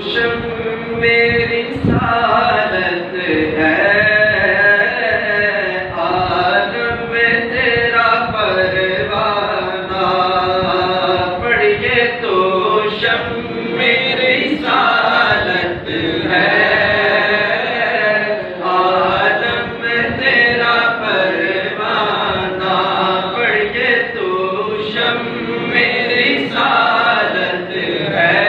شم میری سعادت ہے، عالم میں تیرا پروانہ، پڑھیے تو شم میری سعادت ہے، عالم میں تیرا پروانہ، پڑھیے تو شم میری سعادت ہے،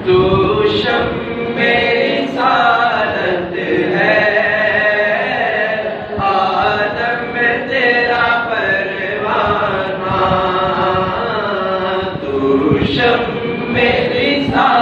تو شم میری سعادت ہے، عالم میں تیرا پروانہ، تو شم میری سعادت